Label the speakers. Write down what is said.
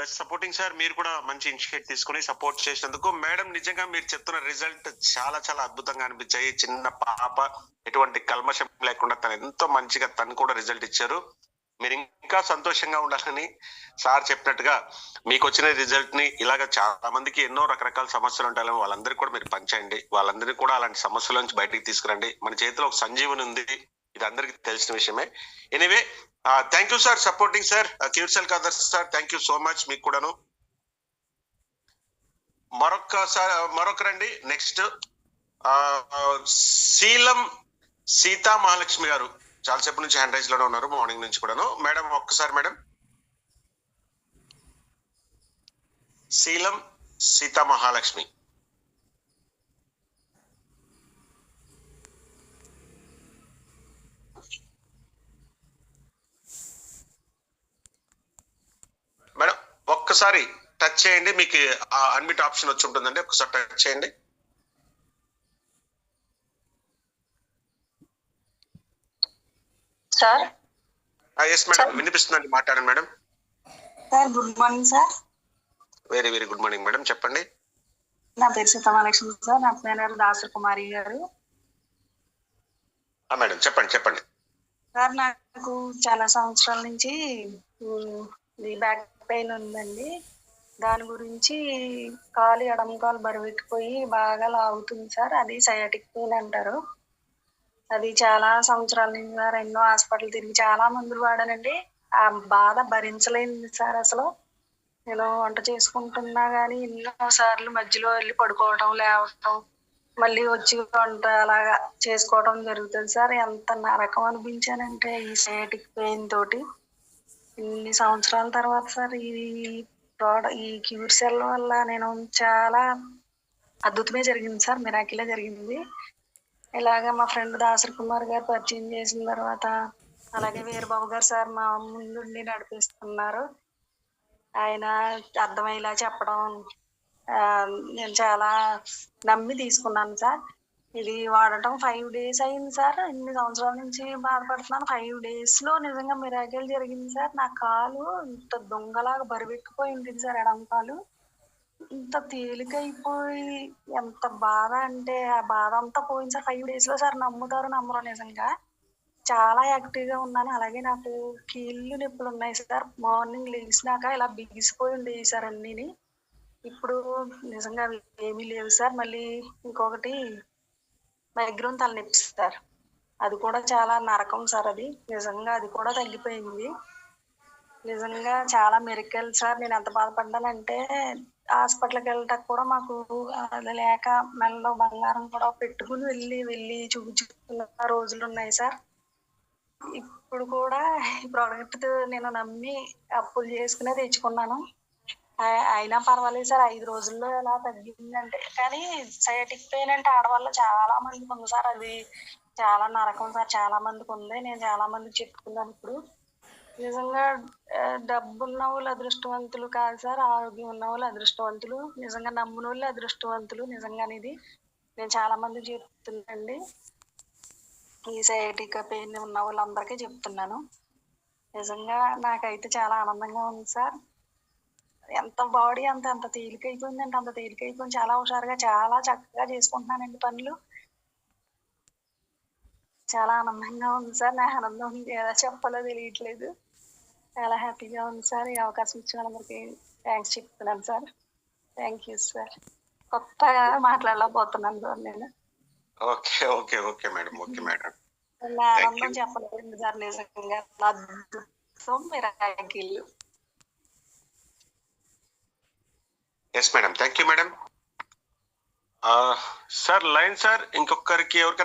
Speaker 1: Best supporting sir. మీరు కూడా మంచి ఇనిషియేట్ తీసుకుని సపోర్ట్ చేసినందుకు. మేడం నిజంగా మీరు చెప్తున్న రిజల్ట్ చాలా చాలా అద్భుతంగా అనిపించాయి. చిన్న పాప ఎటువంటి కల్మషం లేకుండా తను ఎంతో మంచిగా తను కూడా రిజల్ట్ ఇచ్చారు. మీరు ఇంకా సంతోషంగా ఉండాలని సార్ చెప్పినట్టుగా మీకు వచ్చిన రిజల్ట్ ని ఇలాగ చాలా మందికి ఎన్నో రకరకాల సమస్యలు ఉంటాయి, వాళ్ళందరికీ కూడా మీరు పంచండి. వాళ్ళందరికీ కూడా అలాంటి సమస్యల నుంచి బయటికి తీసుకురండి. మన చేతిలో ఒక సంజీవని ఉంది, ఇది అందరికి తెలిసిన విషయమే. Anyway thank you sir supporting sir. క్యూర్సెల్ కాదర్ sir, thank you so much మీకు కూడాను. మరొకరండి నెక్స్ట్ శీలం సీతా మహాలక్ష్మి గారు చాలాసేపు నుంచి హ్యాండ్ రైజ్ లోనే ఉన్నారు, మార్నింగ్ నుంచి కూడాను. మేడం ఒక్కసారి మేడం. శీలం సీతా మహాలక్ష్మి. మేడం ఒక్కసారి టచ్ చేయండి, మీకు అన్మిట్ ఆప్షన్ వచ్చి ఉంటుందండి, ఒక్కసారి టచ్ చేయండి.
Speaker 2: సార్
Speaker 1: ఎస్ మేడం, వినిపిస్తుందండి, మాట్లాడండి madam.
Speaker 2: Sir good morning sir.
Speaker 1: Very very good morning madam, చెప్పండి.
Speaker 2: నా పేరు సీతామహాలక్ష్మి సార్, నా పేరు దాసరి కుమారి గారు.
Speaker 1: మేడం చెప్పండి చెప్పండి.
Speaker 2: సార్ నాకు చాలా సంవత్సరాల నుంచి బ్యాక్ పెయిన్ ఉందండి. దాని గురించి కాలు ఎడమ కాలు బరువెక్కిపోయి బాగా లాగుతుంది సార్. అది సయాటిక్ పెయిన్ అంటారు. అది చాలా సంవత్సరాల నుంచి సార్ ఎన్నో హాస్పిటల్ తిరిగి చాలా మందులు వాడానండి. ఆ బాధ భరించలేదు సార్. అసలు నేను వంట చేసుకుంటున్నా కానీ ఎన్నో సార్లు మధ్యలో వెళ్ళి పడుకోవటం, లేవటం, మళ్ళీ వచ్చి వంట అలాగా చేసుకోవడం జరుగుతుంది సార్. ఎంత నరకం అనిపించానంటే ఈ సయాటిక్ పెయిన్ తోటి. ఇన్ని సంవత్సరాల తర్వాత సార్ ఈ క్యూర్ సెల్ వల్ల నేను చాలా అద్భుతమే జరిగింది సార్, మిరాకిలే జరిగింది. ఇలాగా మా ఫ్రెండ్ దాసరి కుమార్ గారు పరిచయం చేసిన తర్వాత, అలాగే వీరబాబు గారు సార్ మా ముందుండి నడిపిస్తున్నారు. ఆయన అర్థమయ్యేలా చెప్పడం నేను చాలా నమ్మి తీసుకున్నాను సార్. ఇది వాడటం 5 days అయింది సార్. ఇన్ని సంవత్సరాల నుంచి బాధపడుతున్నాను. 5 days లో నిజంగా మిరాకిల్ జరిగింది సార్. నా కాలు ఇంత దొంగలాగా బరువెక్కిపోయి ఉంటుంది సార్, ఎడమ కాలు ఇంత తేలికైపోయి ఎంత బాధ అంటే ఆ బాధ అంతా పోయింది సార్ 5 days లో సార్. నమ్ముతారు నమ్మరు, నిజంగా చాలా యాక్టివ్ గా ఉన్నాను. అలాగే నాకు కీళ్ళు నొప్పులు ఉన్నాయి సార్. మార్నింగ్ లేచినాక ఇలా బిగిసిపోయి ఉండేవి సార్ అన్నిని. ఇప్పుడు నిజంగా ఏమీ లేవు సార్. మళ్ళీ ఇంకొకటి మైగ్రేన్ తలనొప్పి సార్, అది కూడా చాలా నరకం సార్. అది నిజంగా అది కూడా తగ్గిపోయింది. నిజంగా చాలా మెరికల్ సార్. నేను ఎంత బాధపడ్డానంటే హాస్పిటల్కి వెళ్ళటానికి కూడా మాకు అది లేక మెల్లో బంగారం కూడా పెట్టుకుని వెళ్ళి చూపించుకున్న రోజులు ఉన్నాయి సార్. ఇప్పుడు కూడా ఈ ప్రోడక్ట్ నేను నమ్మి అప్పులు చేసుకునే తెచ్చుకున్నాను. అయినా పర్వాలేదు సార్, 5 రోజుల్లో ఎలా తగ్గిందంటే. కానీ సయాటిక్ పెయిన్ అంటే ఆడవాళ్ళ చాలా మందికి ఉంది సార్. అది చాలా నరకం సార్, చాలా మందికి ఉంది. నేను చాలా మందికి చెప్పుకున్నాను. ఇప్పుడు నిజంగా డబ్బు ఉన్న వాళ్ళు అదృష్టవంతులు కాదు సార్, ఆరోగ్యం ఉన్న వాళ్ళు అదృష్టవంతులు. నిజంగా నమ్మున వాళ్ళు అదృష్టవంతులు. నిజంగా అనేది నేను చాలా మందికి చెప్తున్నానండి. ఈ సయాటిక్ పెయిన్ ఉన్న వాళ్ళందరికీ చెప్తున్నాను. నిజంగా నాకైతే చాలా ఆనందంగా ఉంది సార్. ఎంత బాడీ అంత తేలికైపోయింది అంటే అంత తేలికైపోయింది. చాలా హుషారుగా చాలా చక్కగా చేసుకుంటున్నానండి పనులు. చాలా ఆనందంగా ఉంది సార్. నా ఆనందం ఎలా చెప్పాలో తెలియట్లేదు. చాలా హ్యాపీగా ఉంది సార్. ఈ అవకాశం ఇచ్చిన వాళ్ళందరికీ థ్యాంక్స్ చెప్తున్నాను సార్. Thank you sir. కొత్తగా మాట్లాడలేకపోతున్నాను సార్ నేను.
Speaker 1: Okay okay okay madam, okay madam.
Speaker 2: నా ఆనందం చెప్పలేదు సార్. నిజంగా అద్భుతం, miracle.
Speaker 1: Yes madam, thank you madam. Sir line sir ఇంకొకరికి ఎవరికైనా